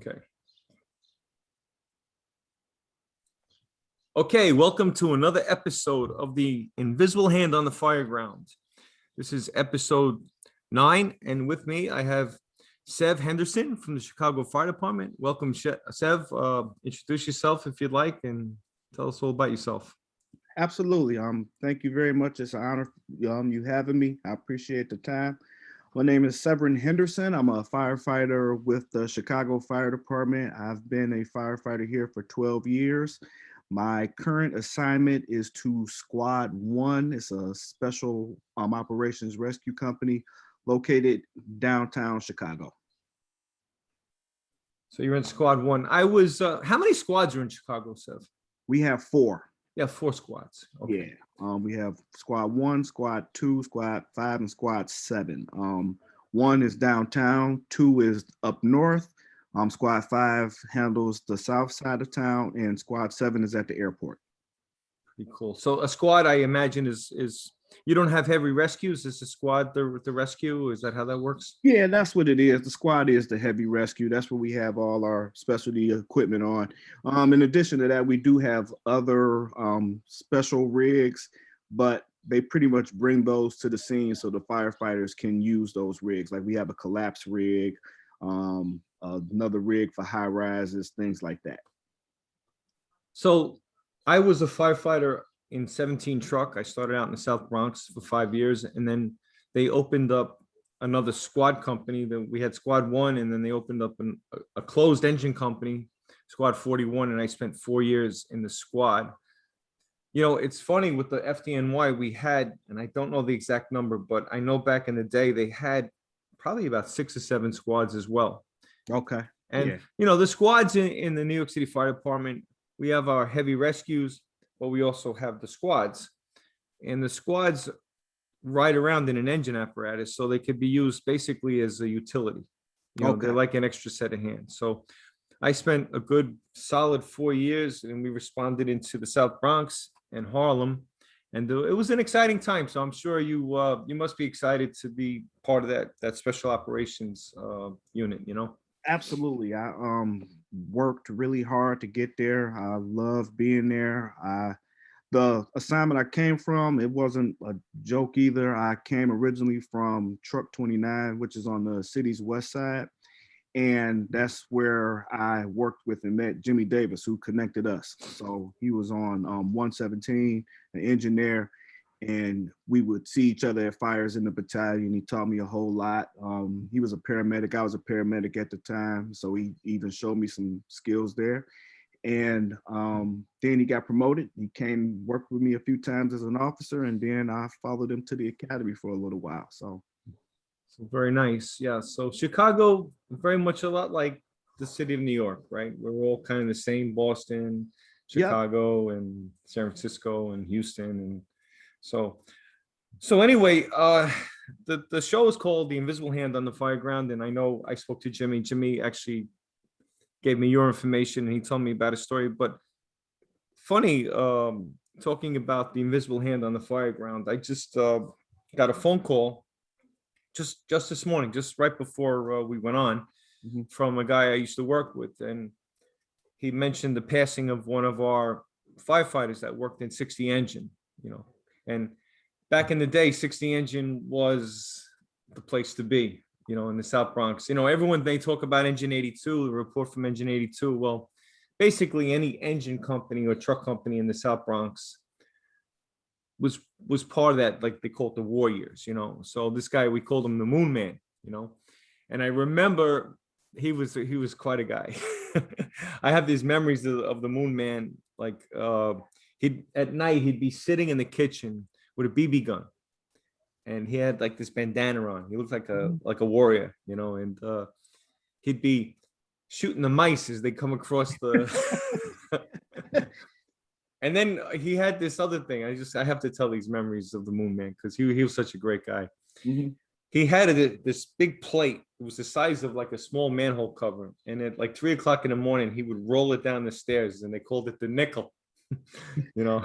Okay. Okay, welcome to another episode of the Invisible Hand on the Fireground. This is episode 9, and with me I have Seve Henderson from the Chicago Fire Department. Welcome, Sev. Introduce yourself if you'd like, and tell us all about yourself. Absolutely. Thank you very much. It's an honor you having me. I appreciate the time. My name is Severen Henderson. I'm a firefighter with the Chicago Fire Department. I've been a firefighter here for 12 years. My current assignment is to Squad 1. It's a special operations rescue company located downtown Chicago. So you're in Squad 1. How many squads are in Chicago, Sev? We have 4. Yeah, 4 squads. Okay. Yeah. We have Squad 1, Squad 2, Squad 5, and Squad 7. 1 is downtown, 2 is up north. Squad 5 handles the south side of town, and Squad 7 is at the airport. Pretty cool. So a squad, I imagine, is you don't have heavy rescues. Is the squad the rescue? Is that how that works? Yeah, that's what it is. The squad is the heavy rescue. That's where we have all our specialty equipment on. In addition to that, we do have other special rigs, but they pretty much bring those to the scene so the firefighters can use those rigs. Like we have a collapse rig, another rig for high rises, things like that. So I was a firefighter in 17 truck. I started out in the South Bronx for 5 years, and then they opened up another squad company. That we had Squad 1, and then they opened up a closed engine company, Squad 41, and I spent 4 years in the squad. You know, it's funny with the FDNY we had, and I don't know the exact number, but I know back in the day they had probably about 6 or 7 squads as well. Okay. And you know, the squads in the New York City Fire Department, we have our heavy rescues, but we also have the squads, and the squads ride around in an engine apparatus, so they could be used basically as a utility. You know, they're like an extra set of hands. So I spent a good solid 4 years, and we responded into the South Bronx and Harlem, and it was an exciting time. So I'm sure you must be excited to be part of that special operations unit. You know. Absolutely. I worked really hard to get there. I love being there. The assignment I came from, it wasn't a joke either. I came originally from Truck 29, which is on the city's west side. And that's where I worked with and met Jimmy Davis, who connected us. So he was on 117, an engineer, and we would see each other at fires in the battalion. He taught me a whole lot. He was a paramedic. I was a paramedic at the time, so he even showed me some skills there. And then he got promoted. He came work with me a few times as an officer, and then I followed him to the academy for a little while. So very nice. Yeah. So Chicago, very much a lot like the city of New York, right? We're all kind of the same. Boston, Chicago, and San Francisco, and Houston, and so anyway, the show is called The Invisible Hand on the Fireground, and I know I spoke to Jimmy. Jimmy actually gave me your information, and he told me about a story. But funny, talking about the invisible hand on the fireground, I just got a phone call just this morning, just right before we went on, from a guy I used to work with, and he mentioned the passing of one of our firefighters that worked in 60 engine. You know. And back in the day, 60 engine was the place to be, you know, in the South Bronx. You know, everyone, they talk about Engine 82, the report from Engine 82. Well, basically any engine company or truck company in the South Bronx was part of that, like they call it the Warriors, you know. So this guy, we called him the Moon Man, you know. And I remember he was quite a guy. I have these memories of the Moon Man, like at night he'd be sitting in the kitchen with a BB gun, and he had like this bandana on. He looked like a warrior, you know, and he'd be shooting the mice as they come across the. And then he had this other thing. I have to tell these memories of the Moon Man because he was such a great guy. He had this big plate. It was the size of like a small manhole cover, and at like 3 o'clock in the morning, he would roll it down the stairs, and they called it the nickel. You know,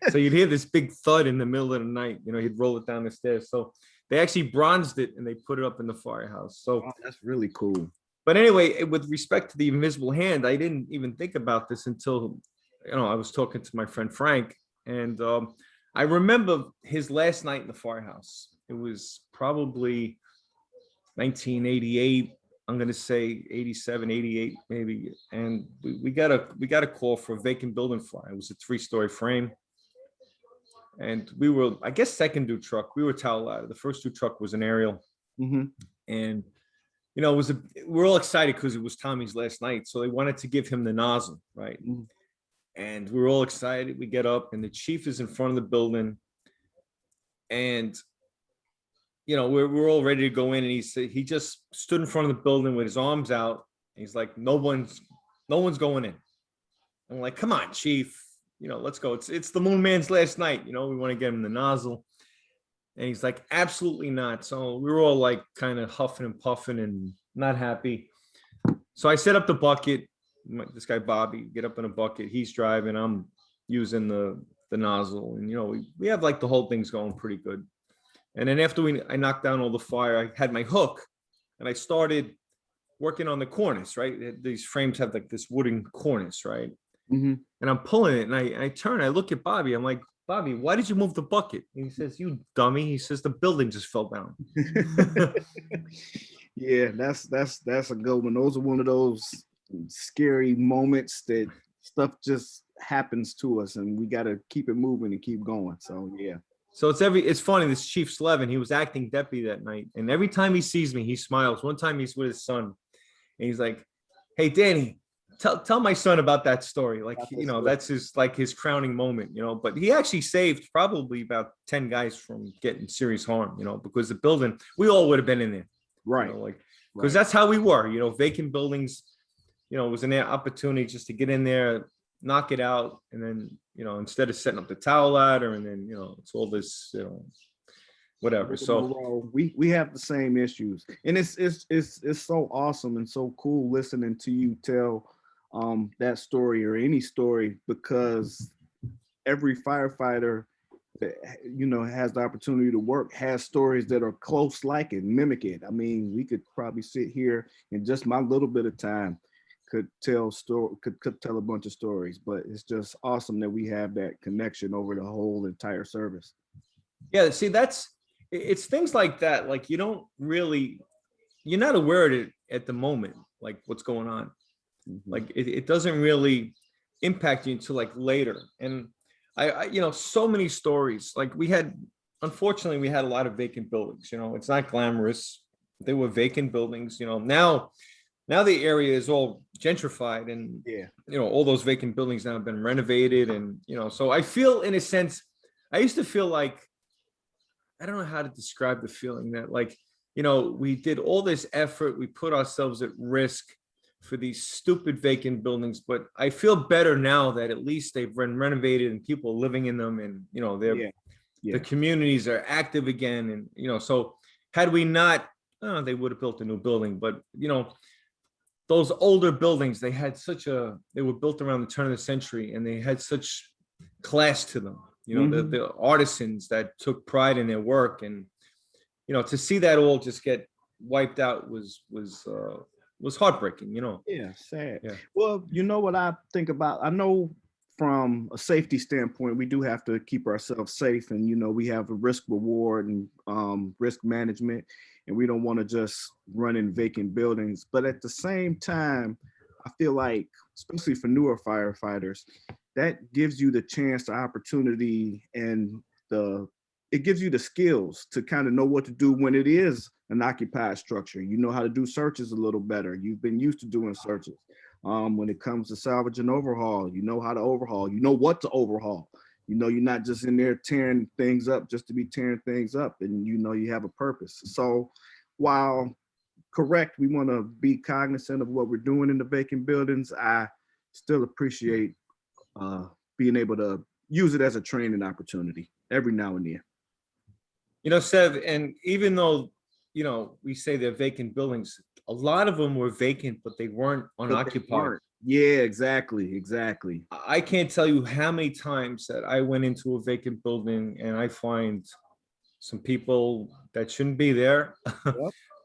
so you'd hear this big thud in the middle of the night. You know, he'd roll it down the stairs. So they actually bronzed it and they put it up in the firehouse. So that's really cool. But anyway, with respect to the invisible hand, I didn't even think about this until, I was talking to my friend Frank, and I remember his last night in the firehouse. It was probably 1988. I'm going to say 87, 88, maybe. And we got a call for a vacant building fire. It was a 3-story frame. And we were, I guess, second due truck. We were towel ladder. The first due truck was an aerial. Mm-hmm. And we're all excited because it was Tommy's last night. So they wanted to give him the nozzle, right? Mm-hmm. And we're all excited. We get up and the chief is in front of the building. And, we're all ready to go in. And he just stood in front of the building with his arms out. He's like, no one's going in. I'm like, come on, chief, let's go. It's the Moon Man's last night. We want to get him the nozzle. And he's like, absolutely not. So we were all like kind of huffing and puffing and not happy. So I set up the bucket. This guy, Bobby, get up in a bucket. He's driving. I'm using the nozzle. And, we have like the whole thing's going pretty good. And then after I knocked down all the fire, I had my hook and I started working on the cornice, right? These frames have like this wooden cornice, right? Mm-hmm. And I'm pulling it and I turn, I look at Bobby. I'm like, Bobby, why did you move the bucket? And he says, you dummy. He says, the building just fell down. Yeah, that's a good one. Those are one of those scary moments that stuff just happens to us and we got to keep it moving and keep going. So, yeah. So it's funny. This Chief Slevin, he was acting deputy that night. And every time he sees me, he smiles. One time he's with his son and he's like, hey, Danny, tell my son about that story. Like, that's his crowning moment, but he actually saved probably about 10 guys from getting serious harm, because the building, we all would have been in there. Right. Because that's how we were, vacant buildings, it was an opportunity just to get in there, knock it out. And then, instead of setting up the towel ladder and then, it's all this, whatever. So we have the same issues, and it's so awesome and so cool listening to you tell that story or any story, because every firefighter has the opportunity to work has stories that are close like it, mimic it. I mean, we could probably sit here in just my little bit of time could tell a bunch of stories, but it's just awesome that we have that connection over the whole entire service. Yeah, see, it's things like that, like you're not aware of it at the moment, like what's going on. Mm-hmm. Like it doesn't really impact you until like later. And I so many stories, like unfortunately we had a lot of vacant buildings, it's not glamorous. They were vacant buildings, now the area is all gentrified and, all those vacant buildings now have been renovated. And, so I feel, in a sense, I used to feel like, I don't know how to describe the feeling that like, we did all this effort, we put ourselves at risk for these stupid vacant buildings, but I feel better now that at least they've been renovated and people are living in them and, the communities are active again. And, so had we not, they would have built a new building, but, those older buildings, they were built around the turn of the century and they had such class to them, mm-hmm. the artisans that took pride in their work. And, to see that all just get wiped out was heartbreaking, Yeah, sad. Yeah. Well, what I think about, I know from a safety standpoint, we do have to keep ourselves safe and, we have a risk reward and risk management. And we don't want to just run in vacant buildings. But at the same time, I feel like, especially for newer firefighters, that gives you the chance, the opportunity, and it gives you the skills to kind of know what to do when it is an occupied structure. You know how to do searches a little better. You've been used to doing searches. When it comes to salvage and overhaul, you know how to overhaul. You know what to overhaul. You're not just in there tearing things up just to be tearing things up, and you have a purpose. So while correct, we want to be cognizant of what we're doing in the vacant buildings, I still appreciate being able to use it as a training opportunity every now and then. Sev, and even though, we say they're vacant buildings, a lot of them were vacant, but they weren't unoccupied. Yeah, exactly. I can't tell you how many times that I went into a vacant building and I find some people that shouldn't be there, yep.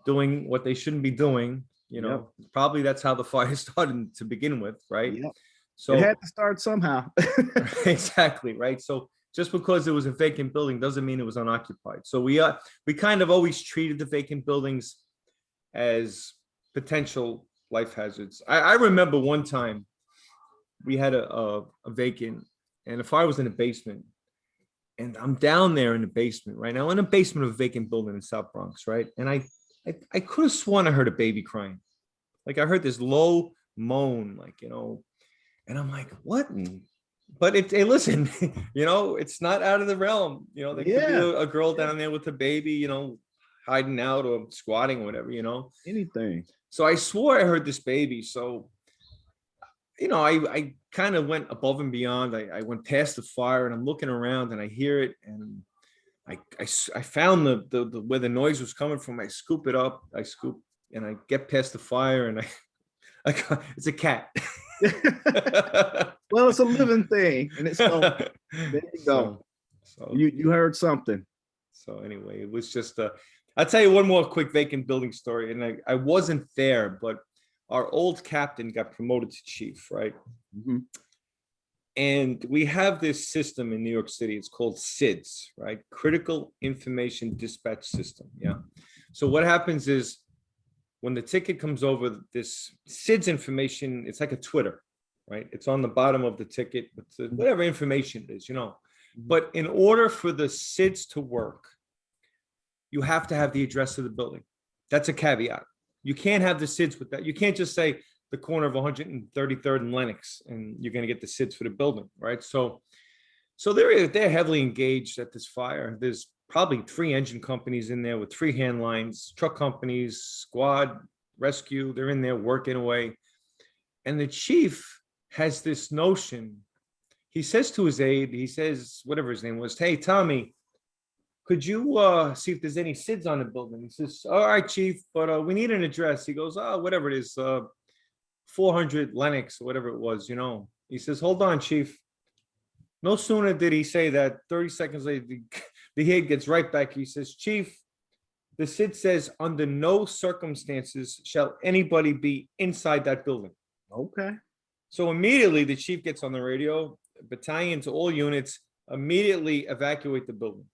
doing what they shouldn't be doing. You Yep. know, probably that's how the fire started to begin with, right? Yep. So It had to start somehow. exactly, right? So just because it was a vacant building doesn't mean it was unoccupied. So we kind of always treated the vacant buildings as potential life hazards. I remember one time we had a vacant, and the fire was in the basement. And I'm down there in the basement right now, in the basement of a vacant building in South Bronx, right? And I could have sworn I heard a baby crying. Like I heard this low moan, like, you know, and I'm like, what? But hey, listen, you know, it's not out of the realm. You know, there could be Yeah. a girl down there with a baby, you know, hiding out or squatting or whatever, you know. Anything. So I swore I heard this baby. So, you know, I kind of went above and beyond. I went past the fire and I'm looking around and I hear it. And I found the where the noise was coming from. I scoop it up. I scoop and I get past the fire and it's a cat. Well, it's a living thing, and it's so there you go. So You heard something. so anyway, it was just I'll tell you one more quick vacant building story. And I wasn't there, but our old captain got promoted to chief, right? Mhm. And we have this system in New York City. It's called SIDS, right? Critical Information Dispatch System. Yeah. So what happens is when the ticket comes over, this SIDS information, it's like a Twitter, right? It's on the bottom of the ticket, with whatever information it is, you know. But in order for the SIDS to work, you have to have the address of the building. That's a caveat. You can't have the SIDS with that. You can't just say the corner of 133rd and Lenox, and you're going to get the SIDS for the building, right? So they're heavily engaged at this fire. There's probably 3 engine companies in there with 3 hand lines, truck companies, squad, rescue. They're in there working away. And the chief has this notion. He says to his aide, he says, whatever his name was, hey, Tommy, could you see if there's any SIDS on the building? He says, all right, chief, but we need an address. He goes, oh, whatever it is, 400 Lenox, or whatever it was, you know. He says, hold on, chief. No sooner did he say that, 30 seconds later, the head gets right back. He says, chief, the SID says, under no circumstances shall anybody be inside that building. Okay. So immediately the chief gets on the radio, battalion to all units, immediately evacuate the building.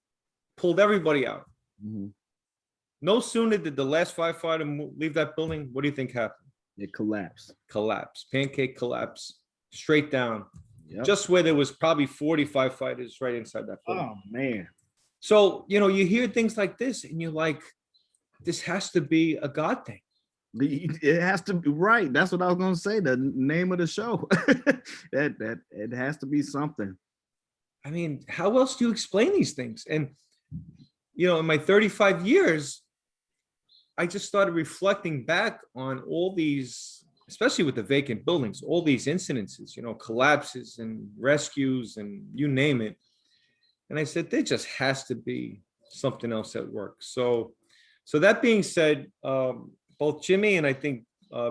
Pulled everybody out. Mhm. No sooner did the last firefighter leave that building, what do you think happened? It collapsed. Collapse, pancake collapse, straight down. Yep. Just where there was probably 40 firefighters right inside that building. Oh man. So, you know, you hear things like this and you're like, this has to be a God thing. It has to be right. That's what I was gonna say. The name of the show. that it has to be something. I mean, how else do you explain these things? And, you know, in my 35 years, I just started reflecting back on all these, especially with the vacant buildings, all these incidences, you know, collapses and rescues and you name it. And I said, there just has to be something else at work. So that being said, both Jimmy and I think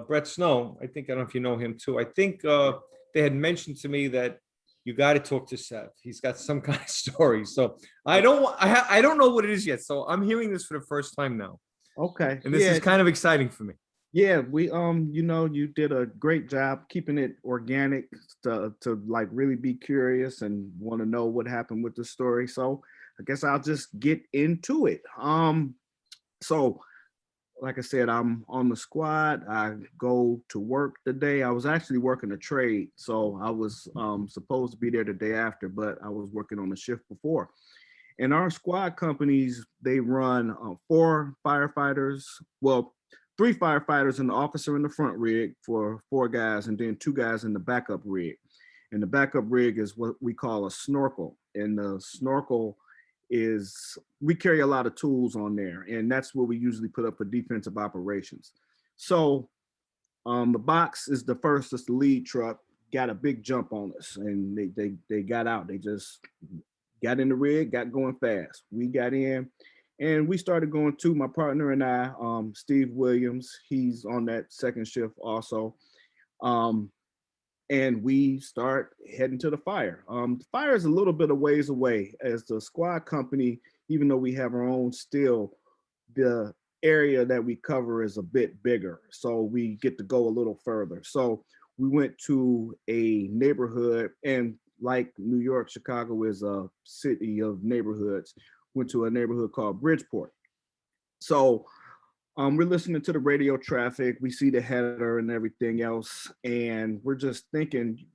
Brett Snow, I don't know if you know him too. I think they had mentioned to me that you got to talk to Sev. He's got some kind of story. So I don't know what it is yet. So I'm hearing this for the first time now. Okay. And this is kind of exciting for me. Yeah, we you know, you did a great job keeping it organic to like really be curious and want to know what happened with the story. So I guess I'll just get into it. So like I said, I'm on the squad. I go to work today. I was actually working a trade, so I was supposed to be there the day after, but I was working on the shift before. And our squad companies, they run 4 firefighters, well, 3 firefighters and the officer in the front rig for 4 guys, and then 2 guys in the backup rig. And the backup rig is what we call a snorkel. And the snorkel is, we carry a lot of tools on there, and that's what we usually put up for defensive operations. So the box is the first, it's the lead truck, got a big jump on us, and they got out. They just got in the rig, got going fast. We got in and we started going too. My partner and I, Steve Williams, he's on that second shift also. And we start heading to the fire. The fire is a little bit of ways away. As the squad company, even though we have our own, still the area that we cover is a bit bigger, so we get to go a little further. So we went to a neighborhood, and like New York, Chicago is a city of neighborhoods. Went to a neighborhood called Bridgeport. So we're listening to the radio traffic. We see the header and everything else, and we're just thinking,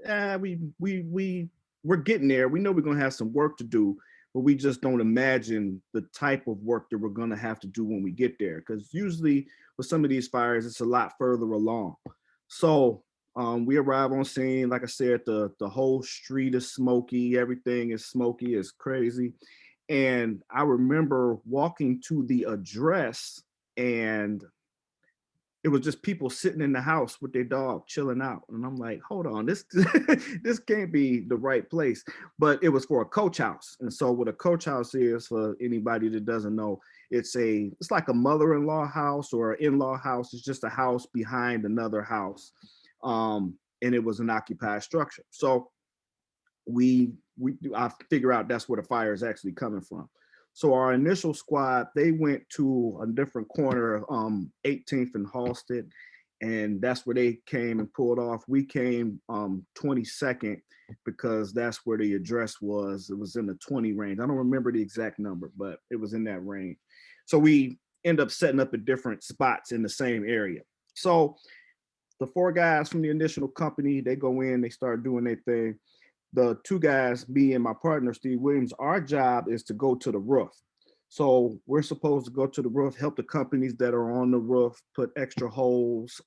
we're getting there. We know we're gonna have some work to do, but we just don't imagine the type of work that we're gonna have to do when we get there. Because usually with some of these fires, it's a lot further along. So we arrive on scene. Like I said, the whole street is smoky. Everything is smoky. It's crazy. And I remember walking to the address, and it was just people sitting in the house with their dog chilling out. And I'm like, hold on, this this can't be the right place. But it was for a coach house. And so what a coach house is, for anybody that doesn't know, it's like a mother-in-law house or an in-law house. It's just a house behind another house. And it was an occupied structure. So I figure out that's where the fire is actually coming from. So our initial squad, they went to a different corner, 18th and Halsted, and that's where they came and pulled off. We came 22nd because that's where the address was. It was in the 20 range. I don't remember the exact number, but it was in that range. So we end up setting up at different spots in the same area. So the 4 guys from the initial company, they go in, they start doing their thing. The 2 guys, me and my partner, Steve Williams, our job is to go to the roof. So we're supposed to go to the roof, help the companies that are on the roof, put extra holes,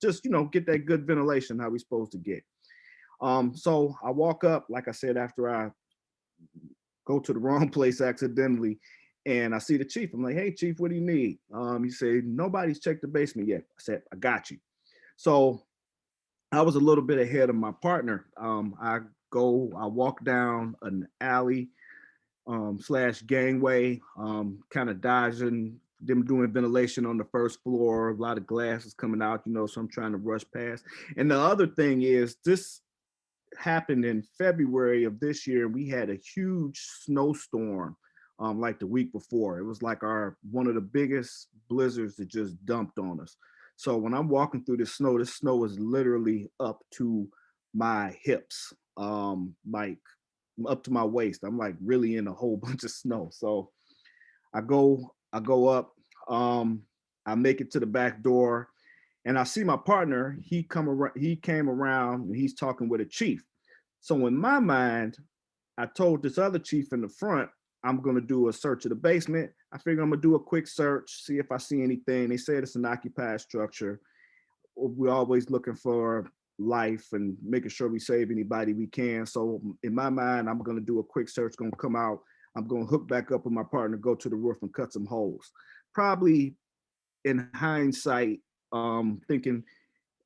just, get that good ventilation how we're supposed to get. So I walk up, like I said, after I go to the wrong place accidentally, and I see the chief. I'm like, hey, chief, what do you need? He said, nobody's checked the basement yet. I said, I got you. So I was a little bit ahead of my partner. I walk down an alley slash gangway, kind of dodging them doing ventilation on the first floor. A lot of glass is coming out, so I'm trying to rush past. And the other thing is, this happened in February of this year. We had a huge snowstorm like the week before. It was like one of the biggest blizzards that just dumped on us. So when I'm walking through this snow is literally up to my hips, like up to my waist. I'm like really in a whole bunch of snow. So I go up, I make it to the back door, and I see my partner. He came around, and he's talking with a chief. So in my mind, I told this other chief in the front, I'm going to do a search of the basement. I figure I'm going to do a quick search, see if I see anything. They said it's an occupied structure. We're always looking for life and making sure we save anybody we can. So in my mind, I'm going to do a quick search, going to come out. I'm going to hook back up with my partner, go to the roof and cut some holes. Probably in hindsight, thinking,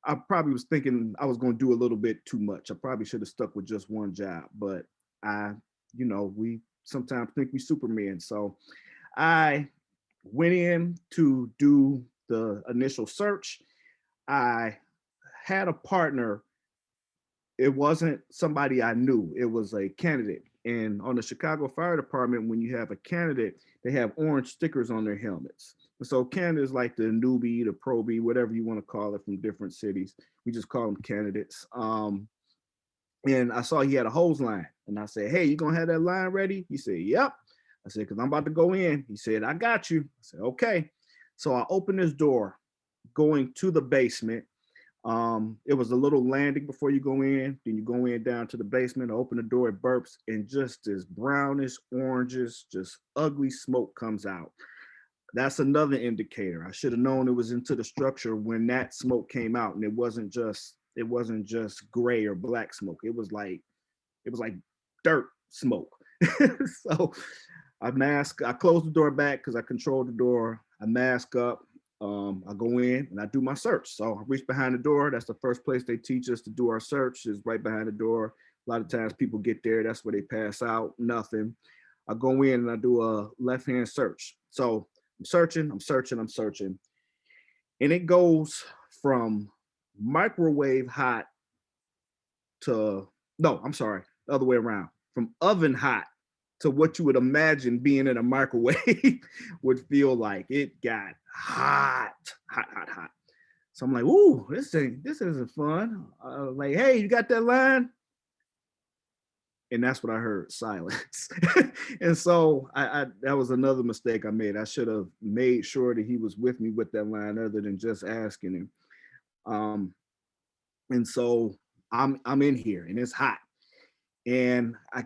I probably was thinking I was going to do a little bit too much. I probably should have stuck with just one job, but we sometimes think we Superman. So I went in to do the initial search. I had a partner. It wasn't somebody I knew. It was a candidate. And on the Chicago Fire Department, when you have a candidate, they have orange stickers on their helmets. And so candidates like the newbie, the probie, whatever you want to call it, from different cities. We just call them candidates. And I saw he had a hose line. And I said, hey, you going to have that line ready? He said, yep. I said, because I'm about to go in. He said, I got you. I said, okay. So I opened this door going to the basement. It was a little landing before you go in. Then you go in down to the basement, open the door, it burps, and just this brownish, oranges, just ugly smoke comes out. That's another indicator. I should have known it was into the structure when that smoke came out, and it wasn't just gray or black smoke. It was like dirt smoke. So I close the door back because I control the door. I mask up. I go in and I do my search. So I reach behind the door. That's the first place they teach us to do our search, is right behind the door. A lot of times people get there, that's where they pass out, nothing. I go in and I do a left-hand search. So I'm searching. And it goes from microwave hot to, no, I'm sorry, the other way around. From oven hot to what you would imagine being in a microwave would feel like. It got hot, hot, hot, hot. So I'm like, ooh, this isn't fun. Like, hey, you got that line? And that's what I heard, silence. And so I that was another mistake I made. I should have made sure that he was with me with that line other than just asking him. Um, and so I'm in here and it's hot. And I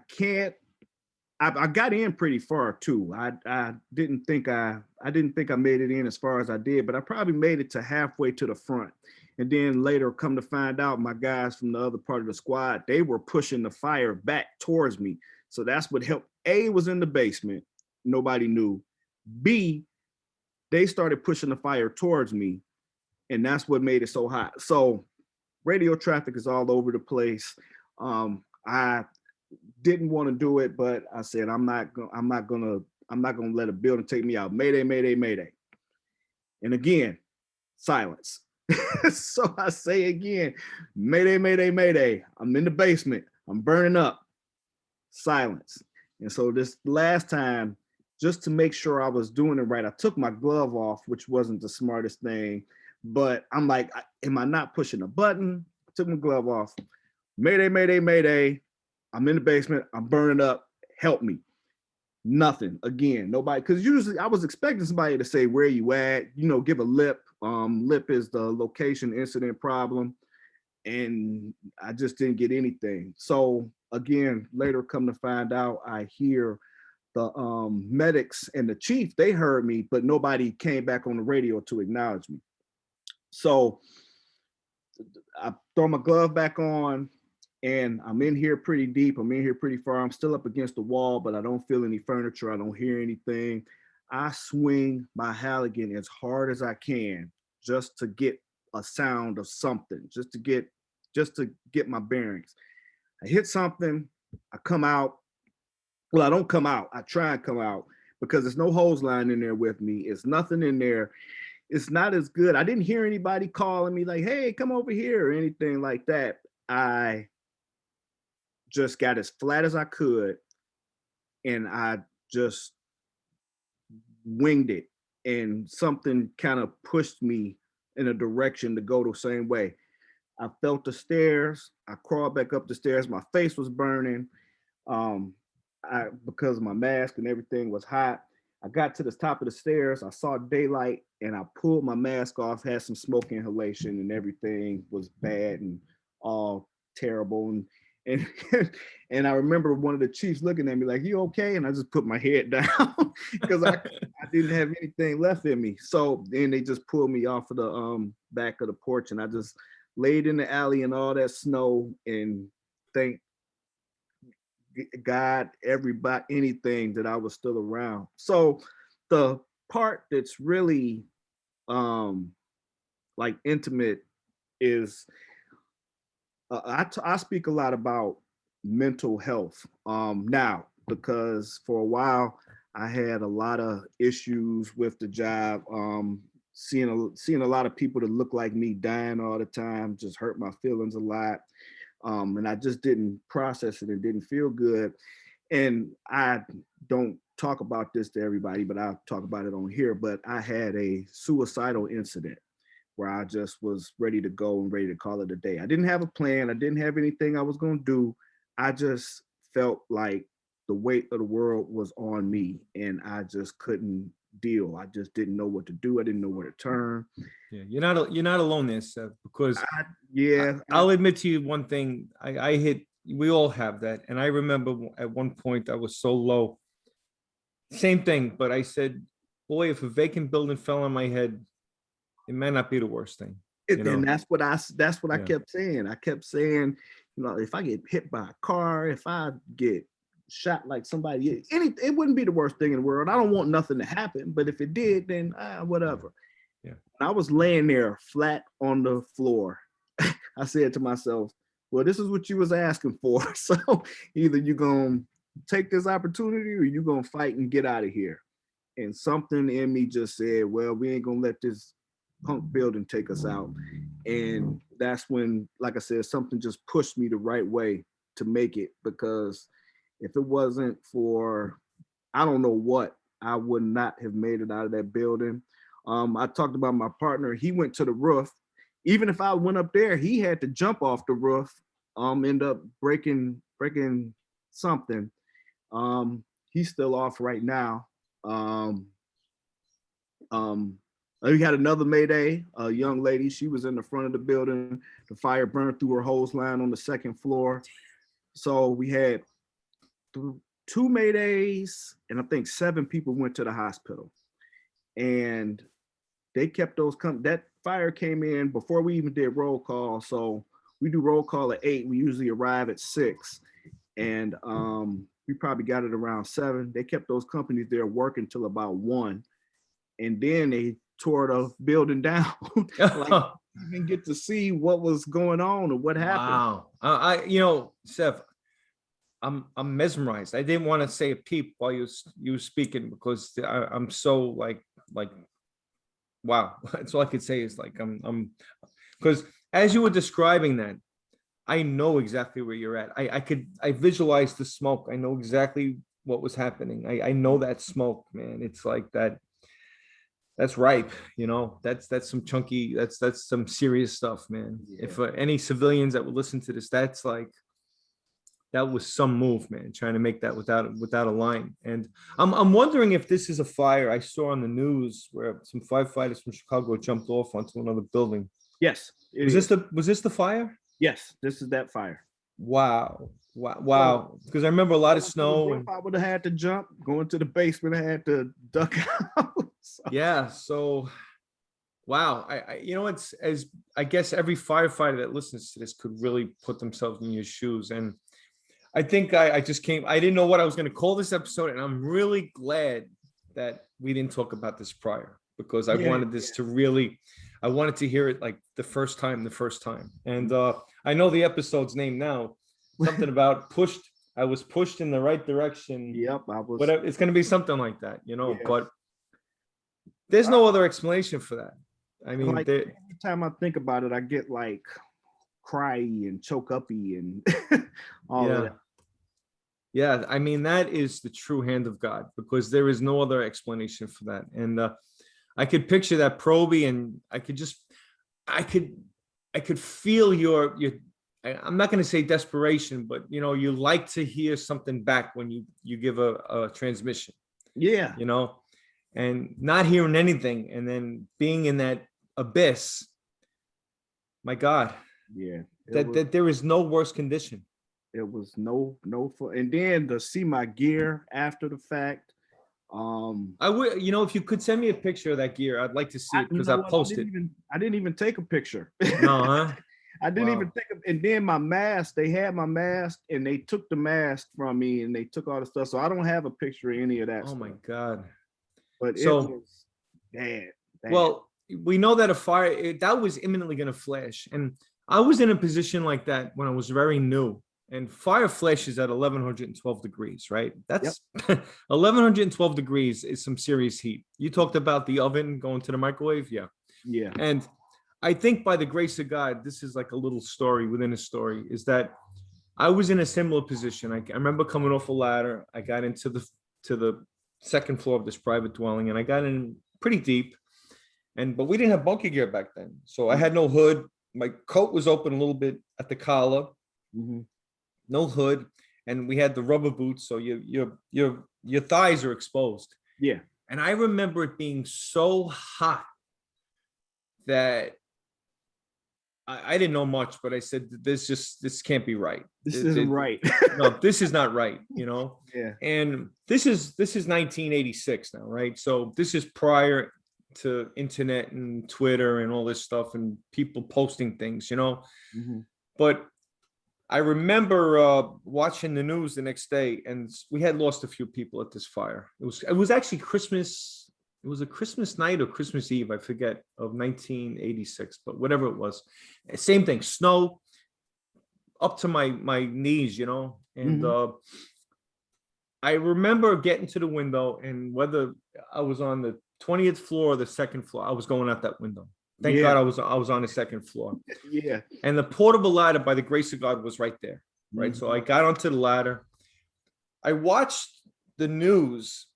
got in pretty far too. I didn't think I made it in as far as I did, but I probably made it to halfway to the front. And then later, come to find out, my guys from the other part of the squad, they were pushing the fire back towards me. So that's what helped. A was in the basement, nobody knew. B, they started pushing the fire towards me, and that's what made it so hot. So radio traffic is all over the place. I didn't want to do it, but I said I'm not gonna let a building take me out. Mayday, mayday, mayday. And again, silence. So I say again, mayday, mayday, mayday. I'm in the basement. I'm burning up. Silence. And so this last time, just to make sure I was doing it right, I took my glove off, which wasn't the smartest thing. But I'm like, am I not pushing a button? I took my glove off. Mayday, mayday, mayday. I'm in the basement. I'm burning up. Help me. Nothing. Again, nobody. Because usually I was expecting somebody to say, where you at? You know, give a lip. Lip is the location incident problem. And I just didn't get anything. So again, later come to find out, I hear the medics and the chief, they heard me, but nobody came back on the radio to acknowledge me. So I throw my glove back on and I'm in here pretty deep. I'm in here pretty far. I'm still up against the wall, but I don't feel any furniture. I don't hear anything. I swing my Halligan as hard as I can just to get a sound of something, just to get my bearings. I hit something, I come out. Well, I don't come out. I try and come out because there's no hose line in there with me. It's nothing in there. It's not as good. I didn't hear anybody calling me like, hey, come over here or anything like that. I just got as flat as I could and I just winged it. And something kind of pushed me in a direction to go the same way. I felt the stairs. I crawled back up the stairs. My face was burning. Because my mask and everything was hot. I got to the top of the stairs. I saw daylight and I pulled my mask off, had some smoke inhalation and everything was bad and all terrible. And and I remember one of the chiefs looking at me like, you okay? And I just put my head down because I didn't have anything left in me. So then they just pulled me off of the back of the porch and I just laid in the alley in all that snow and thank God, everybody, anything that I was still around. So the part that's really like intimate is I speak a lot about mental health now because for a while I had a lot of issues with the job. Seeing a lot of people that look like me dying all the time just hurt my feelings a lot. And I just didn't process it and didn't feel good. And I don't talk about this to everybody, but I'll talk about it on here. But I had a suicidal incident where I just was ready to go and ready to call it a day. I didn't have a plan. I didn't have anything I was going to do. I just felt like the weight of the world was on me and I just couldn't deal. I just didn't know what to do. I didn't know where to turn. Yeah, you're not alone there, Seth, because I'll admit to you one thing. We all have that. And I remember at one point I was so low. Same thing, but I said, boy, if a vacant building fell on my head, it might not be the worst thing. And that's what I kept saying. I kept saying, you know, if I get hit by a car, if I get shot like somebody, it wouldn't be the worst thing in the world. I don't want nothing to happen, but if it did, then whatever. Yeah. I was laying there flat on the floor. I said to myself, well, this is what you was asking for. So either you're going to take this opportunity or you're going to fight and get out of here. And something in me just said, well, we ain't going to let this punk building take us out. And that's when, like I said, something just pushed me the right way to make it, because if it wasn't for, I don't know what, I would not have made it out of that building. I talked about my partner. He went to the roof. Even if I went up there, he had to jump off the roof, end up breaking something. He's still off right now. We had another Mayday, a young lady. She was in the front of the building. The fire burned through her hose line on the second floor. So we had two Maydays, and I think 7 people went to the hospital. And they kept those that fire came in before we even did roll call. So we do roll call at 8. We usually arrive at 6. And we probably got it around 7. They kept those companies there working till about 1. And then they tore the building down. Like, you didn't get to see what was going on or what happened. Wow. Sev, I'm mesmerized. I didn't want to say a peep while you were speaking because I'm so like, wow. That's all I could say is like, I'm because as you were describing that, I know exactly where you're at. I visualized the smoke. I know exactly what was happening. I know that smoke, man. It's like that. That's ripe, that's some chunky, that's some serious stuff, man. Yeah. If any civilians that would listen to this, that's like, that was some move, man, trying to make that without a line. And I'm wondering if this is a fire I saw on the news where some firefighters from Chicago jumped off onto another building. Yes. Was this the fire? Yes, this is that fire. Wow. Because I remember a lot of snow. And I would have had to jump, go into the basement, I had to duck out. So. Yeah. So, wow. It's as I guess every firefighter that listens to this could really put themselves in your shoes. And I think I didn't know what I was going to call this episode. And I'm really glad that we didn't talk about this prior because I wanted this to really, I wanted to hear it like the first time. And I know the episode's name now, something about I was pushed in the right direction. Yep. I was. Whatever, it's going to be something like that, but there's no other explanation for that. I mean, like, every time I think about it, I get like cryy and choke uppy and all of that. Yeah, I mean, that is the true hand of God because there is no other explanation for that. And I could picture that Proby, and I could feel your I'm not going to say desperation, but you like to hear something back when you give a transmission. Yeah. And not hearing anything and then being in that abyss. My God. Yeah. That there is no worse condition. It was no fun. And then to see my gear after the fact. I would, if you could send me a picture of that gear, I'd like to see it because I'll post it. I didn't even take a picture. No, huh? I didn't even take it. And then my mask, they had my mask and they took the mask from me and they took all the stuff. So I don't have a picture of any of that. Oh my God. But it was bad. Well, we know that a fire, that was imminently going to flash. And I was in a position like that when I was very new. And fire flashes at 1112 degrees, right? That's 1112 degrees is some serious heat. You talked about the oven going to the microwave. Yeah. Yeah. And I think by the grace of God, this is like a little story within a story, is that I was in a similar position. I remember coming off a ladder. I got into the second floor of this private dwelling and I got in pretty deep. But we didn't have bunker gear back then. So I had no hood. My coat was open a little bit at the collar. Mm-hmm. No hood, and we had the rubber boots, so your thighs are exposed. Yeah. And I remember it being so hot that I didn't know much, but I said, this can't be right. This isn't right. No, this is not right, Yeah. And this is 1986 now, right? So this is prior to internet and Twitter and all this stuff and people posting things, Mm-hmm. But I remember watching the news the next day, and we had lost a few people at this fire. It was actually Christmas. It was a Christmas night or Christmas Eve, I forget, of 1986, but whatever it was. Same thing, snow up to my knees, And Mm-hmm. I remember getting to the window, and whether I was on the 20th floor or the second floor, I was going out that window. Thank God I was on the second floor. Yeah. And the portable ladder, by the grace of God, was right there. Right. Mm-hmm. So I got onto the ladder. I watched the news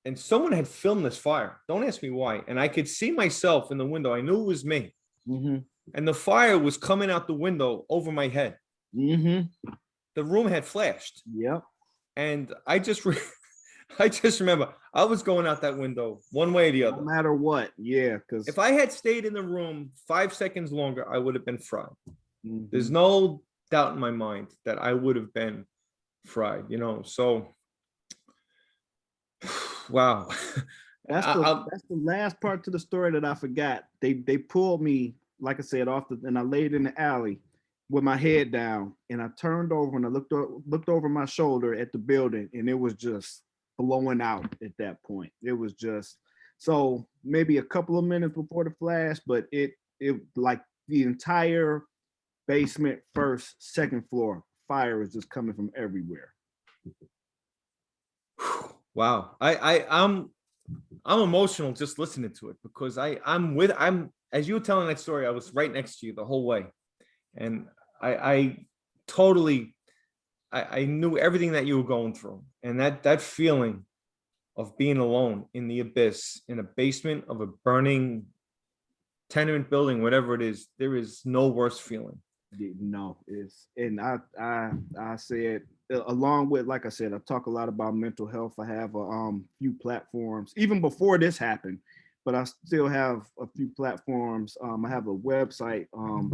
and someone had filmed this fire. Don't ask me why. And I could see myself in the window. I knew it was me. Mm-hmm. And the fire was coming out the window over my head. Mm-hmm. The room had flashed. Yep. And I just remember I was going out that window one way or the other. No matter what. Yeah. Because if I had stayed in the room 5 seconds longer, I would have been fried. mm-hmm. There's no doubt in my mind that I would have been fried, you know. So wow. That's the last part to the story that I forgot. They pulled me, like I said, and I laid in the alley with my head down, and I turned over and I looked over my shoulder at the building, and it was just blowing out at that point. It was just, so maybe a couple of minutes before the flash, but it like the entire basement, first, second floor, fire was just coming from everywhere. Wow. I'm emotional just listening to it, because I'm as you were telling that story, I was right next to you the whole way. And I totally knew everything that you were going through. And that feeling of being alone in the abyss, in a basement of a burning tenement building, whatever it is, there is no worse feeling. No, it's, and I said, along with, like I said, I talk a lot about mental health. I have a few platforms even before this happened, but I still have a few platforms. I have a website,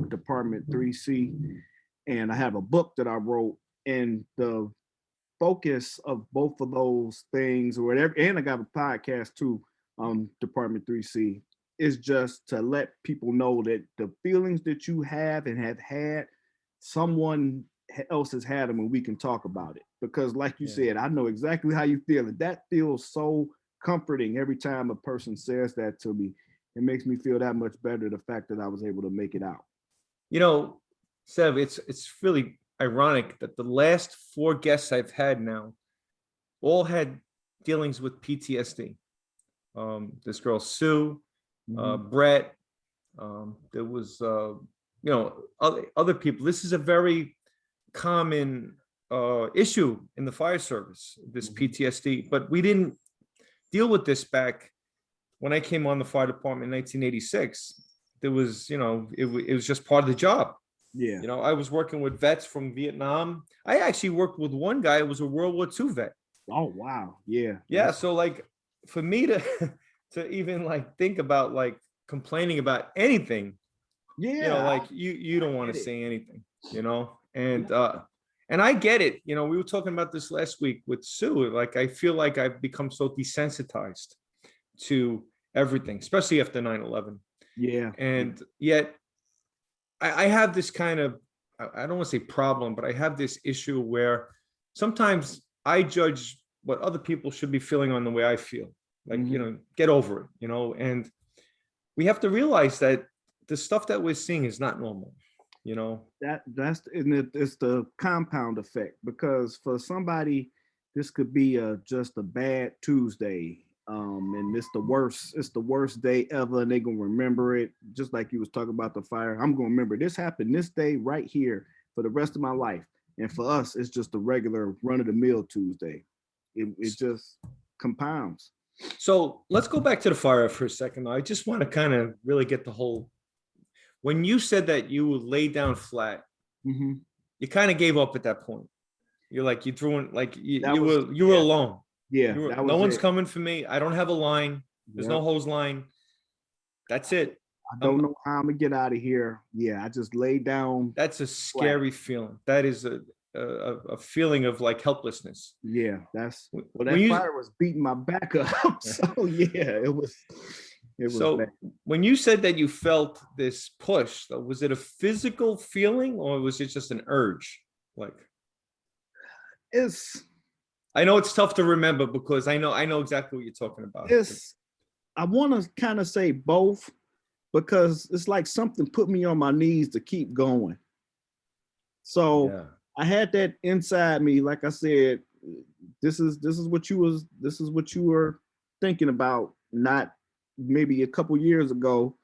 Department 3C, and I have a book that I wrote, and the focus of both of those things or whatever, and I got a podcast too, Department 3C, is just to let people know that the feelings that you have and have had, someone else has had them, and we can talk about it. Because like you said, I know exactly how you feel, and that feels so comforting every time a person says that to me. It makes me feel that much better, the fact that I was able to make it out. You know, Sev, it's really ironic that the last 4 guests I've had now all had dealings with PTSD. This girl, Sue, Brett, there was, other people. This is a very common issue in the fire service, this PTSD, but we didn't deal with this back when I came on the fire department in 1986. There was, it was just part of the job. Yeah. I was working with vets from Vietnam. I actually worked with one guy who was a World War II vet. Oh, wow. Yeah. Yeah. So like for me to even like think about like complaining about anything, like you don't want to say anything, and I get it. We were talking about this last week with Sue. Like, I feel like I've become so desensitized to everything, especially after 9/11. Yeah. And yet I have this kind of, I don't want to say problem, but I have this issue where sometimes I judge what other people should be feeling on the way I feel. Like, get over it, and we have to realize that the stuff that we're seeing is not normal, it's the compound effect, because for somebody, this could be just a bad Tuesday. And it's the worst day ever, and they're gonna remember it, just like you was talking about the fire. I'm gonna remember this happened this day right here for the rest of my life. And for us, it's just a regular run-of-the-mill Tuesday. It just compounds. So let's go back to the fire for a second. I just want to kind of really get the whole, when you said that you would lay down flat, you kind of gave up at that point. You're like, you threw in, like you were alone. Yeah. No one's coming for me. I don't have a line. There's no hose line. That's it. I don't know how I'm gonna get out of here. Yeah, I just laid down. That's a scary feeling. That is a feeling of like helplessness. Yeah, that fire was beating my back up. So yeah, it was so bad. When you said that you felt this push, though, was it a physical feeling or was it just an urge? Like, I know it's tough to remember because I know exactly what you're talking about. I want to kind of say both, because it's like something put me on my knees to keep going. So I had that inside me. Like I said, this is what you were thinking about. Not maybe a couple years ago.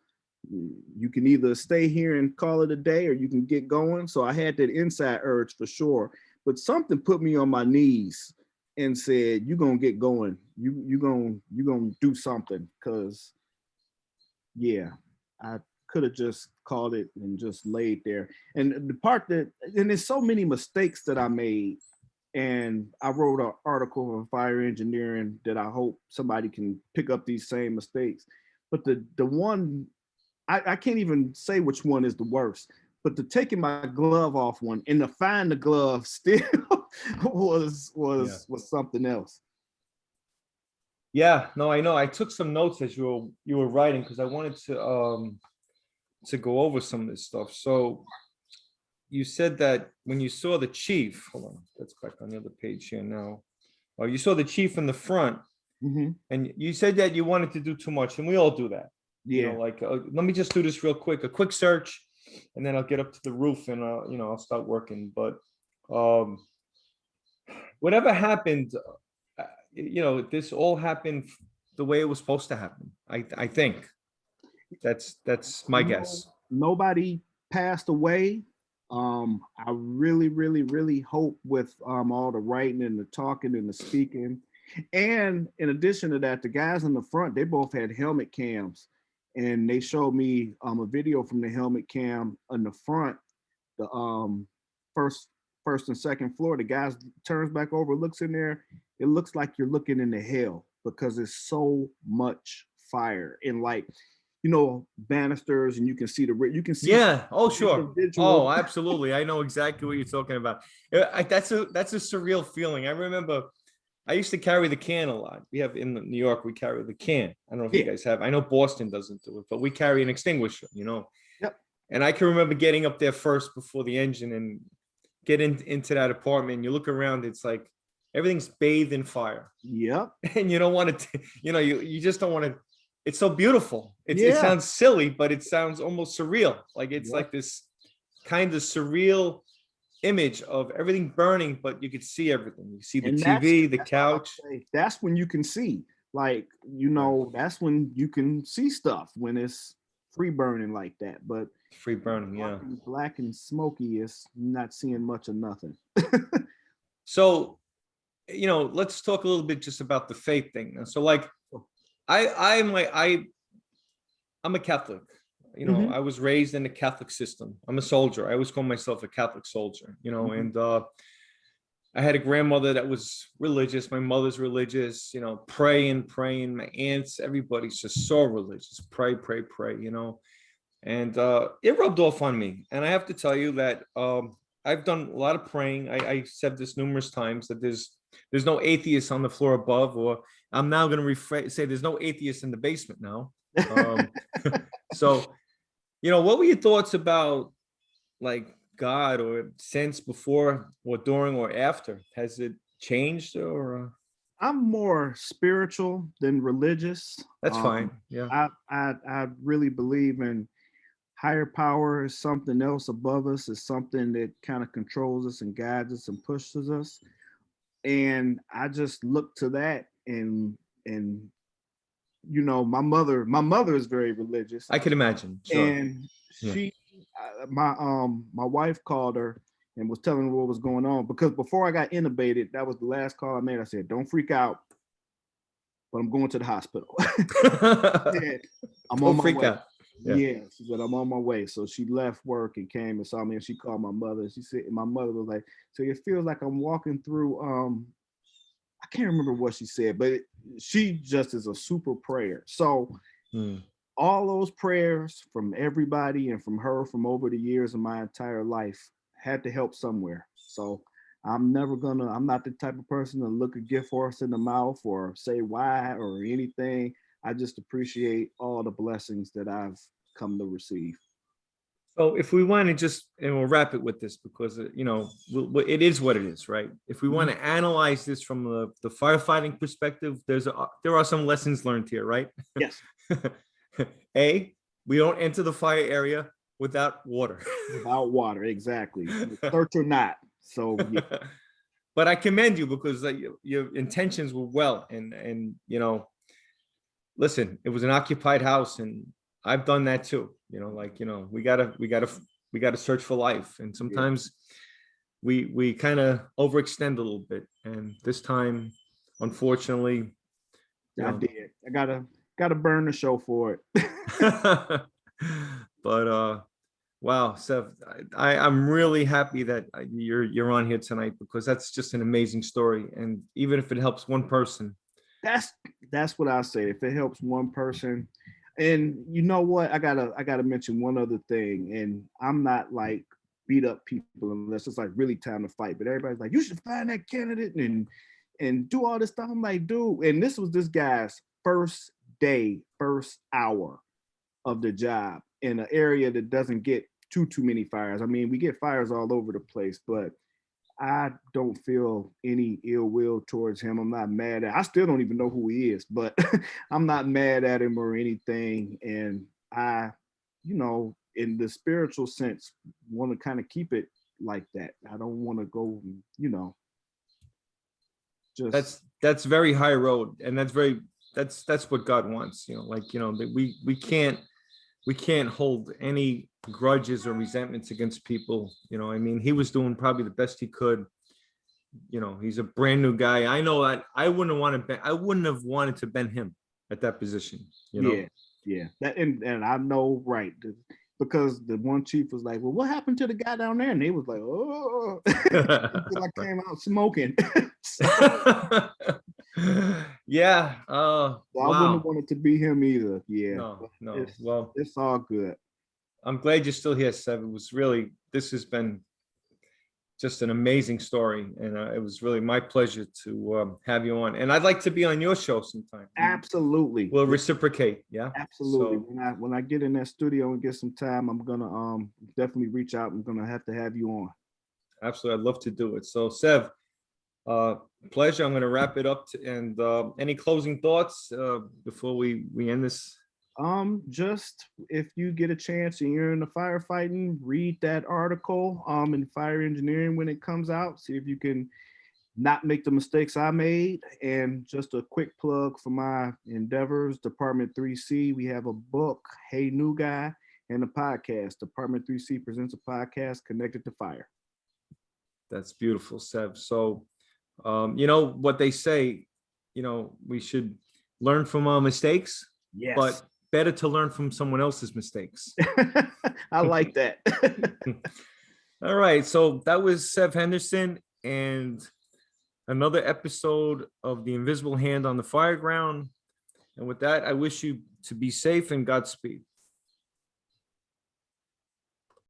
You can either stay here and call it a day, or you can get going. So I had that inside urge for sure. But something put me on my knees and said, "You gonna get going. You gonna do something." Because yeah, I could have just called it and just laid there. And the part that, and there's so many mistakes that I made. And I wrote an article on fire engineering that I hope somebody can pick up these same mistakes. But the one, I can't even say which one is the worst, but the taking my glove off one and to find the glove still was something else. Yeah, no, I know. I took some notes as you were writing because I wanted to go over some of this stuff. So you said that when you saw the chief, hold on, let's back on the other page here now. Oh, you saw the chief in the front, Mm-hmm. and you said that you wanted to do too much, and we all do that. You Yeah. know, like let me just do this real quick, a quick search, and then I'll get up to the roof and I'll start working. But whatever happened, this all happened the way it was supposed to happen. I think that's my guess. Nobody passed away. I really, really, really hope with all the writing and the talking and the speaking. And in addition to that, the guys in the front, they both had helmet cams. And they showed me a video from the helmet cam in the front, the first and second floor. The guy turns back over, looks in there. It looks like you're looking into hell because there's so much fire and like, banisters, and you can see you can see. Yeah. Oh, sure. individual. Oh, absolutely. I know exactly what you're talking about. That's a surreal feeling. I remember I used to carry the can a lot. We have in New York, we carry the can. I don't know if you guys have. I know Boston doesn't do it, but we carry an extinguisher, Yep. And I can remember getting up there first before the engine and get into that apartment. You look around, it's like everything's bathed in fire. Yep. And you don't want to, you just don't want to. It's so beautiful. It Yeah. sounds silly, but it sounds almost surreal. Like it's Yep. like this kind of surreal image of everything burning, but you could see everything. You see the And TV, the that's what I would couch. say. That's when you can see, like, that's when you can see stuff when it's free burning like that. But Free burning, yeah. black and smoky is not seeing much of nothing. So, let's talk a little bit just about the faith thing. So, like, I'm a Catholic. Mhm. I was raised in the Catholic system. I'm a soldier. I always call myself a Catholic soldier. Mhm. And I had a grandmother that was religious. My mother's religious. Praying. My aunts, everybody's just so religious. Pray. And it rubbed off on me. And I have to tell you that I've done a lot of praying. I said this numerous times that there's no atheists on the floor above, or I'm now going to say there's no atheists in the basement now. So, what were your thoughts about like God or sense before or during or after? Has it changed or? I'm more spiritual than religious. That's fine. Yeah. I really believe in higher power is something else above us, is something that kind of controls us and guides us and pushes us. And I just look to that and my mother is very religious. I could imagine. Sure. And Yeah. she my wife called her and was telling her what was going on, because before I got intubated, that was the last call I made. I said, "Don't freak out, but I'm going to the hospital." I'm on my way. Out. Yeah, she said, "I'm on my way." So she left work and came and saw me, and she called my mother. She said, my mother was like, "So it feels like I'm walking through." I can't remember what she said, but she just is a super prayer. So all those prayers from everybody and from her from over the years of my entire life had to help somewhere. So I'm not the type of person to look a gift horse in the mouth or say why or anything. I just appreciate all the blessings that I've come to receive. So if we want to just, and we'll wrap it with this because, it is what it is, right? If we want to analyze this from the firefighting perspective, there are some lessons learned here, right? Yes. A, we don't enter the fire area without water. Without water, exactly. Search or not. So, yeah. But I commend you because your intentions were well, and listen, it was an occupied house, and I've done that too. We gotta search for life, and sometimes we kind of overextend a little bit, and this time, unfortunately, you I know. did. I gotta burn the show for it. But wow, Sev, I'm really happy that you're on here tonight, because that's just an amazing story, and even if it helps one person. That's what I say. If it helps one person, and you know what, I gotta mention one other thing, and I'm not like beat up people unless it's like really time to fight. But everybody's like, you should find that candidate and do all this stuff. I'm like, dude, and this was this guy's first day, first hour of the job in an area that doesn't get too many fires. I mean, we get fires all over the place, but I don't feel any ill will towards him. I'm not mad at. I still don't even know who he is, but I'm not mad at him or anything. And I, in the spiritual sense, want to kind of keep it like that. I don't want to go, just That's very high road, and that's what God wants. That we can't hold any grudges or resentments against people. I mean, he was doing probably the best he could. He's a brand new guy. I know that I wouldn't have wanted to bend him at that position. yeah. That and I know, right, because the one chief was like, well, what happened to the guy down there? And they was like, oh, until I came out smoking. So Yeah. I wouldn't have Wow. wanted to be him either. Yeah. No. Well, It's all good. I'm glad you're still here, Seb. This has been just an amazing story, and it was really my pleasure to have you on. And I'd like to be on your show sometime. Absolutely. We'll reciprocate. Yeah. Absolutely. So, When I get in that studio and get some time, I'm gonna definitely reach out. I'm gonna have to have you on. absolutely, I'd love to do it. So, Sev, pleasure. I'm going to wrap it up. And any closing thoughts before we end this? Just if you get a chance and you're in the firefighting, read that article in fire engineering when it comes out. See if you can not make the mistakes I made. And just a quick plug for my endeavors, Department 3C. We have a book, Hey New Guy, and a podcast. Department 3C presents a podcast connected to fire. That's beautiful, Sev. So, what they say, we should learn from our mistakes, Yes. but better to learn from someone else's mistakes. I like that. All right. So that was Seve Henderson, and another episode of The Invisible Hand on the Fireground. And with that, I wish you to be safe and Godspeed.